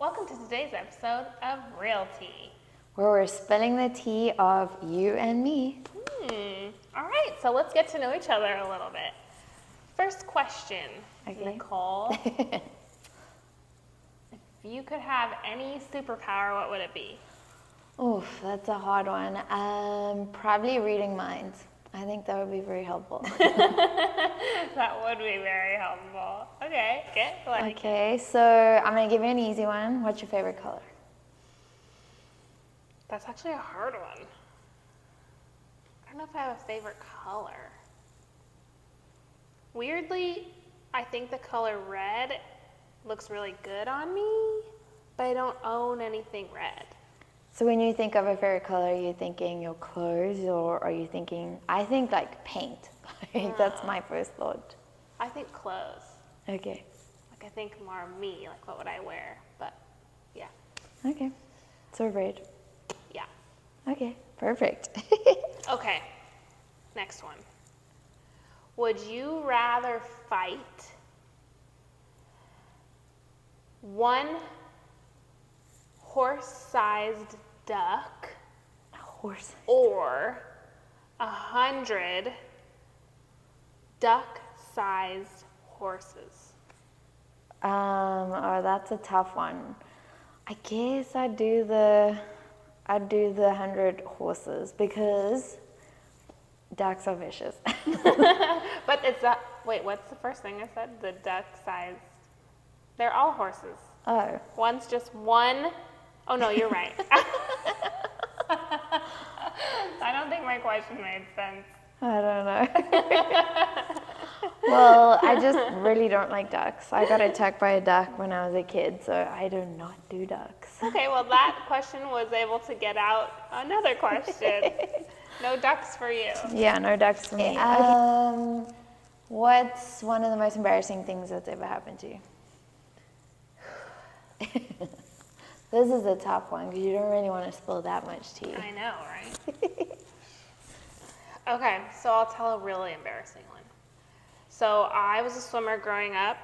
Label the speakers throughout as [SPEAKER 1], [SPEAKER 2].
[SPEAKER 1] Welcome to today's episode of Real Tea.
[SPEAKER 2] Where we're spilling the tea of you and me.
[SPEAKER 1] All right, so let's get to know each other a little bit. First question,
[SPEAKER 2] Okay.
[SPEAKER 1] Nicole. If you could have any superpower, what would it be?
[SPEAKER 2] Oof, that's a hard one. Probably reading minds. I think that would be very helpful.
[SPEAKER 1] That would be very helpful. Okay,
[SPEAKER 2] Okay, so I'm gonna give you an easy one. What's your favorite color?
[SPEAKER 1] That's actually a hard one. I don't know if I have a favorite color. Weirdly, I think the color red looks really good on me, but I don't own anything red.
[SPEAKER 2] So when you think of a favorite color, are you thinking your clothes or are you thinking, I think like paint. That's my first thought.
[SPEAKER 1] I think clothes.
[SPEAKER 2] Okay,
[SPEAKER 1] Like I think more of me, like what would I wear? But yeah,
[SPEAKER 2] okay. So red.
[SPEAKER 1] yeah.
[SPEAKER 2] Okay, perfect.
[SPEAKER 1] Okay, next one. Would you rather fight one horse-sized duck
[SPEAKER 2] Horse.
[SPEAKER 1] or 100 duck-sized horses?
[SPEAKER 2] Oh, that's a tough one. I guess I'd do the 100 horses because ducks are vicious.
[SPEAKER 1] But it's that, wait, what's the first thing I said? The duck-sized, they're all horses.
[SPEAKER 2] Oh,
[SPEAKER 1] One's just one. Oh no, you're right. I don't think my question made sense.
[SPEAKER 2] I don't know. Well, I just really don't like ducks. I got attacked by a duck when I was a kid, so I do not do ducks.
[SPEAKER 1] Okay, well that question was able to get out another question. No ducks for you.
[SPEAKER 2] Yeah, no ducks for me. What's one of the most embarrassing things that's ever happened to you? This is a tough one because you don't really want to spill that much tea.
[SPEAKER 1] I know, right? Okay, so I'll tell a really embarrassing one. So I was a swimmer growing up,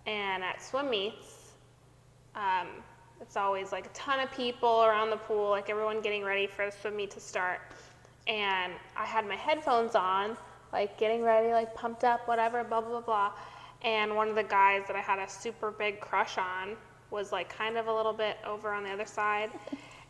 [SPEAKER 1] and at swim meets, it's always like a ton of people around the pool, like everyone getting ready for the swim meet to start. And I had my headphones on, like getting ready, like pumped up, whatever, blah, blah, blah, blah. And one of the guys that I had a super big crush on was like kind of a little bit over on the other side.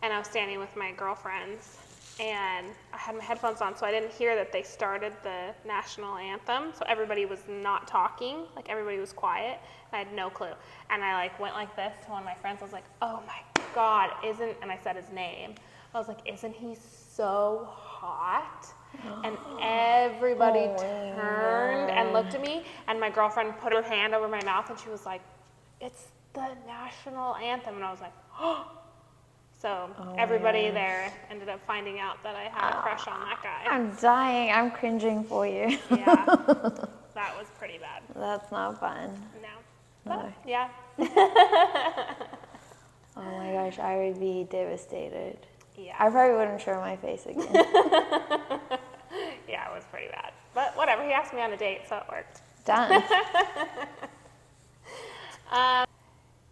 [SPEAKER 1] And I was standing with my girlfriends, and I had my headphones on, so I didn't hear that they started the national anthem. So everybody was not talking, like everybody was quiet. And I had no clue. And I like went like this to one of my friends. I was like, "Oh my God, and I said his name. I was like, "Isn't he so hot?" And everybody turned and looked at me. And my girlfriend put her hand over my mouth, and she was like, "It's the national anthem." And I was like, "Oh." So everybody there ended up finding out that I had a crush on that guy.
[SPEAKER 2] I'm dying. I'm cringing for you.
[SPEAKER 1] Yeah, that was pretty bad.
[SPEAKER 2] That's not fun.
[SPEAKER 1] No.
[SPEAKER 2] No.
[SPEAKER 1] But, yeah.
[SPEAKER 2] Oh my gosh, I would be devastated.
[SPEAKER 1] Yeah.
[SPEAKER 2] I probably wouldn't show my face again.
[SPEAKER 1] Yeah, it was pretty bad. But whatever, he asked me on a date, so it worked.
[SPEAKER 2] Done.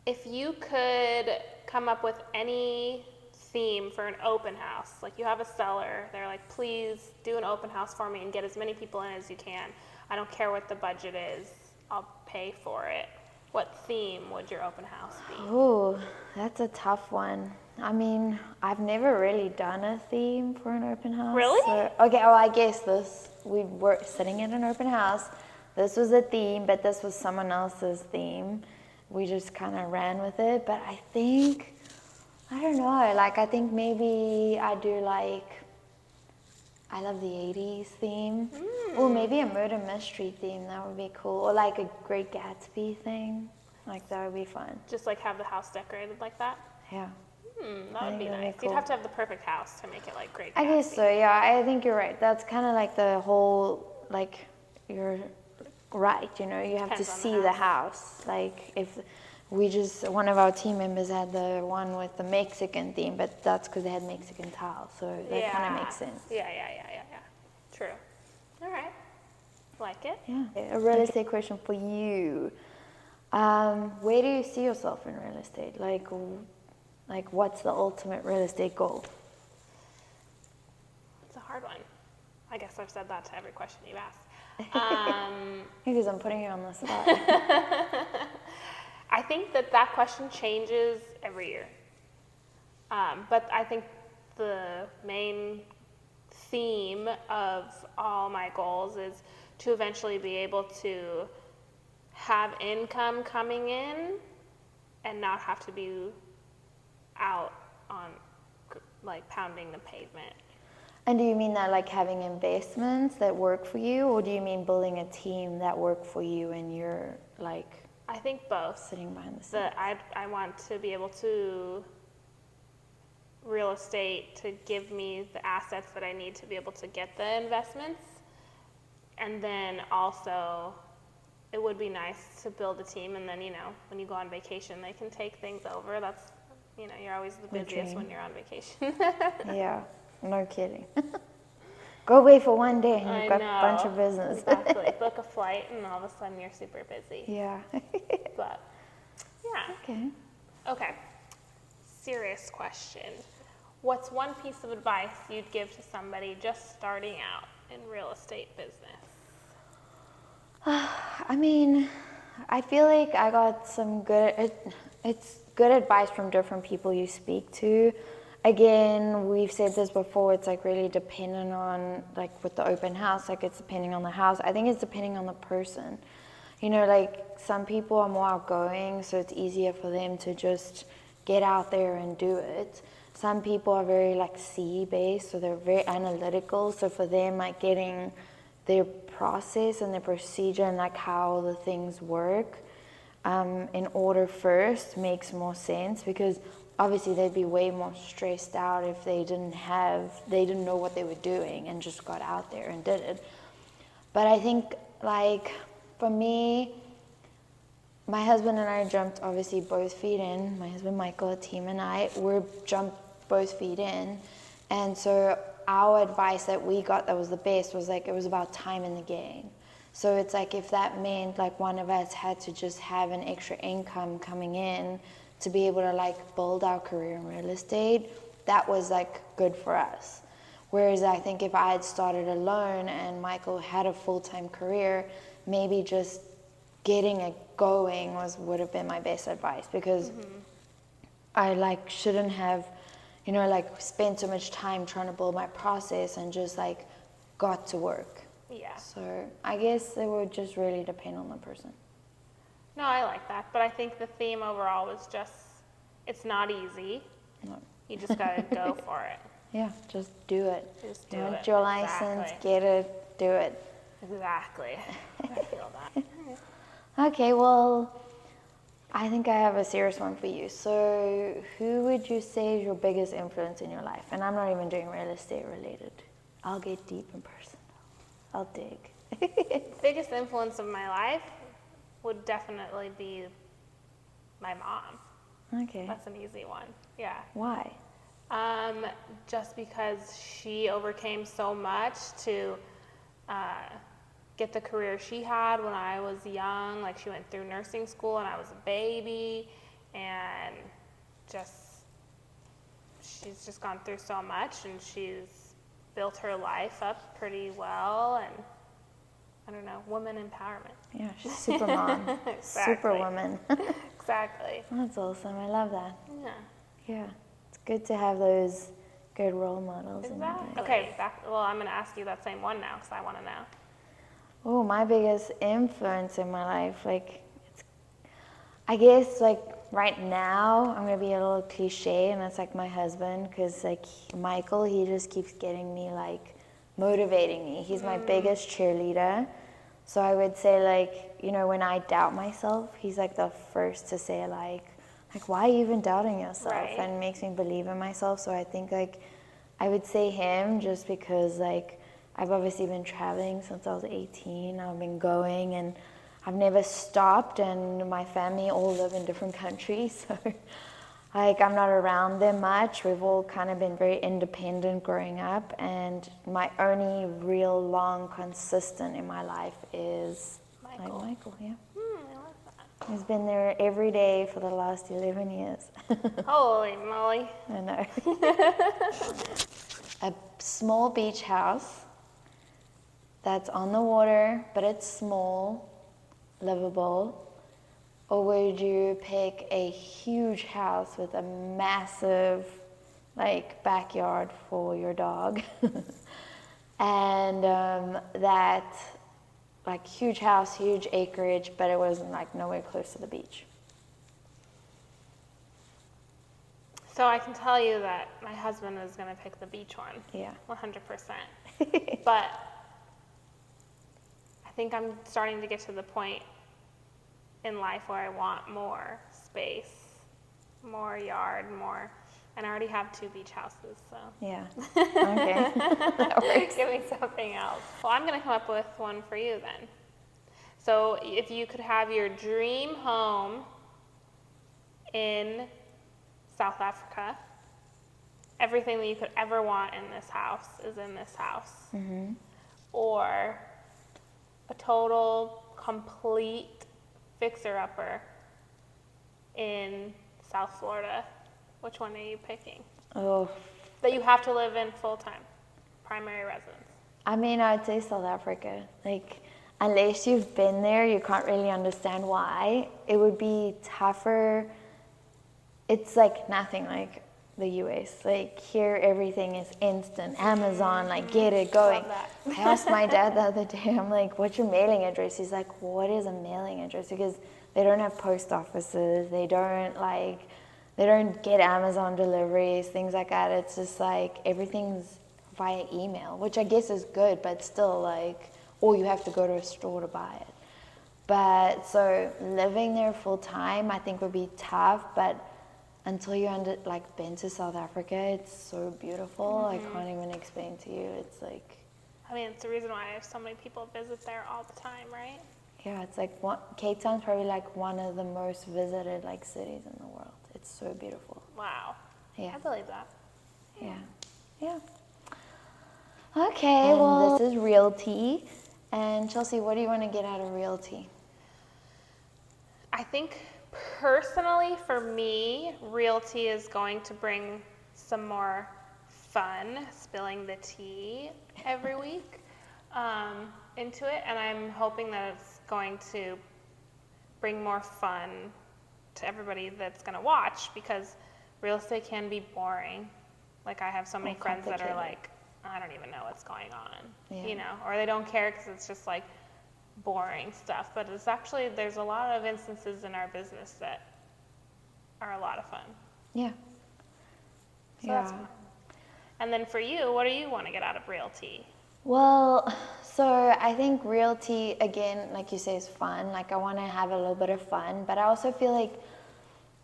[SPEAKER 1] If you could come up with any theme for an open house, like you have a cellar, they're like, "Please do an open house for me and get as many people in as you can. I don't care what the budget is, I'll pay for it." What theme would your open house be?
[SPEAKER 2] Ooh, that's a tough one. I mean, I've never really done a theme for an open house.
[SPEAKER 1] Really?
[SPEAKER 2] So, okay, well, I guess we were sitting in an open house. This was a theme, but this was someone else's theme. We just kind of ran with it, but I think, I don't know, like I think maybe I do like, I love the 80s theme, or maybe a murder mystery theme, that would be cool, or like a Great Gatsby thing, like that would be fun.
[SPEAKER 1] Just like have the house decorated like that?
[SPEAKER 2] Yeah.
[SPEAKER 1] That would be
[SPEAKER 2] that'd be
[SPEAKER 1] nice.
[SPEAKER 2] cool.
[SPEAKER 1] You'd have to have the perfect house to make it like Great Gatsby.
[SPEAKER 2] I guess so, yeah, I think you're right. That's kind of like the whole, like, you're right, you know, you have to
[SPEAKER 1] Depends on
[SPEAKER 2] see
[SPEAKER 1] the
[SPEAKER 2] the house. Like, if one of our team members had the one with the Mexican theme, but that's because they had Mexican tiles, so that kind of makes sense.
[SPEAKER 1] Yeah. True. All right. Like it?
[SPEAKER 2] Yeah. A realistic question for you. Where do you see yourself in real estate? Like what's the ultimate real estate goal?
[SPEAKER 1] It's a hard one. I guess I've said that to every question you've asked.
[SPEAKER 2] Because I'm putting you on the spot.
[SPEAKER 1] I think that question changes every year. But I think the main theme of all my goals is to eventually be able to have income coming in and not have to be out on like pounding the pavement.
[SPEAKER 2] And do you mean that like having investments that work for you, or do you mean building a team that work for you and you're like
[SPEAKER 1] I think both.
[SPEAKER 2] sitting behind the scenes?
[SPEAKER 1] That I want to be able to real estate to give me the assets that I need to be able to get the investments. And then also it would be nice to build a team, and then, when you go on vacation, they can take things over. That's, you're always the busiest when you're on vacation.
[SPEAKER 2] Yeah, no kidding. Go away for one day and you've got a bunch of business.
[SPEAKER 1] Exactly. Book a flight and all of a sudden you're super busy.
[SPEAKER 2] Yeah.
[SPEAKER 1] But, yeah.
[SPEAKER 2] Okay.
[SPEAKER 1] Okay. Serious question. What's one piece of advice you'd give to somebody just starting out in real estate business?
[SPEAKER 2] I mean, I feel like I got some it's good advice from different people you speak to. Again, we've said this before, it's like really dependent on, like with the open house, like it's depending on the house. I think it's depending on the person. Like some people are more outgoing, so it's easier for them to just get out there and do it. Some people are very like C-based, so they're very analytical. So for them, like getting their process and their procedure and like how the things work in order first makes more sense, because obviously they'd be way more stressed out if they didn't know what they were doing and just got out there and did it. But I think like for me, my husband and I jumped obviously both feet in. My husband Michael, a team, and I jumped both feet in. And so our advice that we got that was the best was like it was about time in the game. So it's like if that meant like one of us had to just have an extra income coming in to be able to like build our career in real estate, that was like good for us. Whereas I think if I had started alone and Michael had a full-time career, maybe just getting it going would have been my best advice, because I like shouldn't have like spent so much time trying to build my process and just like got to work.
[SPEAKER 1] Yeah.
[SPEAKER 2] So I guess it would just really depend on the person.
[SPEAKER 1] No, I like that. But I think the theme overall was just, it's not easy.
[SPEAKER 2] No.
[SPEAKER 1] You just got to go for it.
[SPEAKER 2] Yeah, just do it.
[SPEAKER 1] Just do
[SPEAKER 2] Want
[SPEAKER 1] it.
[SPEAKER 2] your license, get it, do it.
[SPEAKER 1] Exactly. I feel that.
[SPEAKER 2] Okay, well, I think I have a serious one for you. So who would you say is your biggest influence in your life? And I'm not even doing real estate related. I'll get deep and personal. I'll dig.
[SPEAKER 1] Biggest influence of my life would definitely be my mom.
[SPEAKER 2] Okay.
[SPEAKER 1] That's an easy one. Yeah.
[SPEAKER 2] Why?
[SPEAKER 1] Just because she overcame so much to get the career she had when I was young. Like she went through nursing school and I was a baby, and she's just gone through so much, and she's built her life up pretty well, and I don't know, woman empowerment.
[SPEAKER 2] Yeah, she's super mom.
[SPEAKER 1] Exactly.
[SPEAKER 2] Superwoman.
[SPEAKER 1] Exactly.
[SPEAKER 2] That's awesome. I love that.
[SPEAKER 1] Yeah.
[SPEAKER 2] Yeah. It's good to have those good role models.
[SPEAKER 1] Exactly. Okay, well, I'm going to ask you that same one now because I want to know.
[SPEAKER 2] Oh, my biggest influence in my life, like, I guess, like, right now, I'm going to be a little cliche, and that's, like, my husband, because, like, Michael, he just keeps getting me, like, motivating me. He's my biggest cheerleader. So I would say, like, when I doubt myself, he's, like, the first to say, like, why are you even doubting yourself?
[SPEAKER 1] Right.
[SPEAKER 2] And makes me believe in myself. So I think, like, I would say him just because, like, I've obviously been traveling since I was 18. I've been going, and I've never stopped, and my family all live in different countries. So, like, I'm not around them much. We've all kind of been very independent growing up, and my only real long consistent in my life is
[SPEAKER 1] Michael.
[SPEAKER 2] like Michael, yeah.
[SPEAKER 1] I love that.
[SPEAKER 2] He's been there every day for the last 11 years.
[SPEAKER 1] Holy moly.
[SPEAKER 2] I know. A small beach house that's on the water, but it's small, livable. Or would you pick a huge house with a massive, like, backyard for your dog? And that, like, huge house, huge acreage, but it wasn't, like, nowhere close to the beach.
[SPEAKER 1] So I can tell you that my husband is going to pick the beach one.
[SPEAKER 2] Yeah.
[SPEAKER 1] 100%. But I think I'm starting to get to the point in life where I want more space, more yard, more. And I already have 2 beach houses, so.
[SPEAKER 2] Yeah. Okay. That works.
[SPEAKER 1] Give me something else. Well, I'm going to come up with one for you then. So if you could have your dream home in South Africa, everything that you could ever want in this house is in this house.
[SPEAKER 2] Mm-hmm.
[SPEAKER 1] Or a total, complete fixer-upper in South Florida, which one are you picking?
[SPEAKER 2] Oh,
[SPEAKER 1] That you have to live in full-time, primary residence.
[SPEAKER 2] I mean, I'd say South Africa. Like, unless you've been there, you can't really understand why. It would be tougher. It's like nothing like the US. Like, here everything is instant. Amazon, like, get it going.
[SPEAKER 1] Love that.
[SPEAKER 2] I asked my dad the other day, I'm like, what's your mailing address? He's like, what is a mailing address? Because they don't have post offices. They don't get Amazon deliveries, things like that. It's just like everything's via email, which I guess is good, but still like, or you have to go to a store to buy it. But so living there full time, I think would be tough, but until you been to South Africa, it's so beautiful. I can't even explain to you. It's like,
[SPEAKER 1] I mean, it's the reason why I have so many people visit there all the time, right?
[SPEAKER 2] yeah, it's like Cape Town's probably like one of the most visited like cities in the world. It's so beautiful.
[SPEAKER 1] Wow.
[SPEAKER 2] Yeah.
[SPEAKER 1] I believe that.
[SPEAKER 2] Yeah. Yeah. Okay, well, this is realty. And Chelsea, what do you want to get out of realty?
[SPEAKER 1] I think personally for me, realty is going to bring some more fun, spilling the tea every week into it. And I'm hoping that it's going to bring more fun to everybody that's going to watch, because real estate can be boring. Like, I have so many friends that are like, I don't even know what's going on, you know, or they don't care because it's just like boring stuff. But it's actually, there's a lot of instances in our business that are a lot of fun.
[SPEAKER 2] Yeah.
[SPEAKER 1] So that's fun. And then for you, what do you want to get out of realty?
[SPEAKER 2] Well, so I think realty, again, like you say, is fun. Like, I want to have a little bit of fun, but I also feel like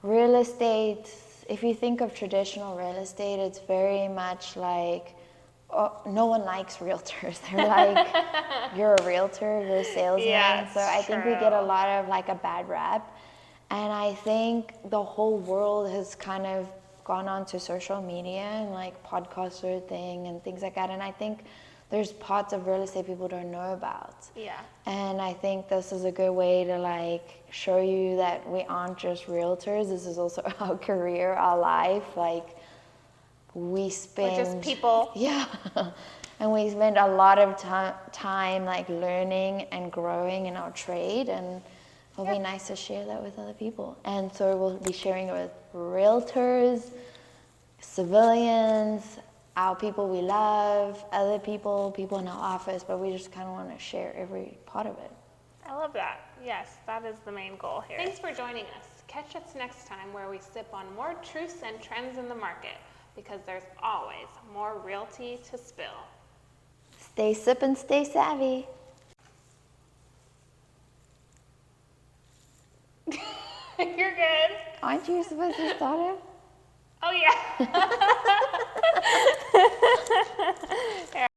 [SPEAKER 2] real estate, if you think of traditional real estate, it's very much like, no one likes realtors. They're like, you're a realtor, you're a salesman.
[SPEAKER 1] Yeah,
[SPEAKER 2] so I think we get a lot of like a bad rap. And I think the whole world has kind of gone on to social media and like podcaster thing and things like that. And I think there's parts of real estate people don't know about.
[SPEAKER 1] Yeah.
[SPEAKER 2] And I think this is a good way to like show you that we aren't just realtors. This is also our career, our life. Like, we spend...
[SPEAKER 1] We're just people.
[SPEAKER 2] Yeah. And we spend a lot of time like learning and growing in our trade, and it'll be nice to share that with other people. And so we'll be sharing it with realtors, civilians, our people we love, other people in our office, but we just kind of want to share every part of it.
[SPEAKER 1] I love that. Yes, that is the main goal here. Thanks for joining us. Catch us next time where we sip on more truths and trends in the market, because there's always more realty to spill.
[SPEAKER 2] Stay sip and stay savvy.
[SPEAKER 1] You're good.
[SPEAKER 2] Aren't you supposed to start it?
[SPEAKER 1] Oh, yeah.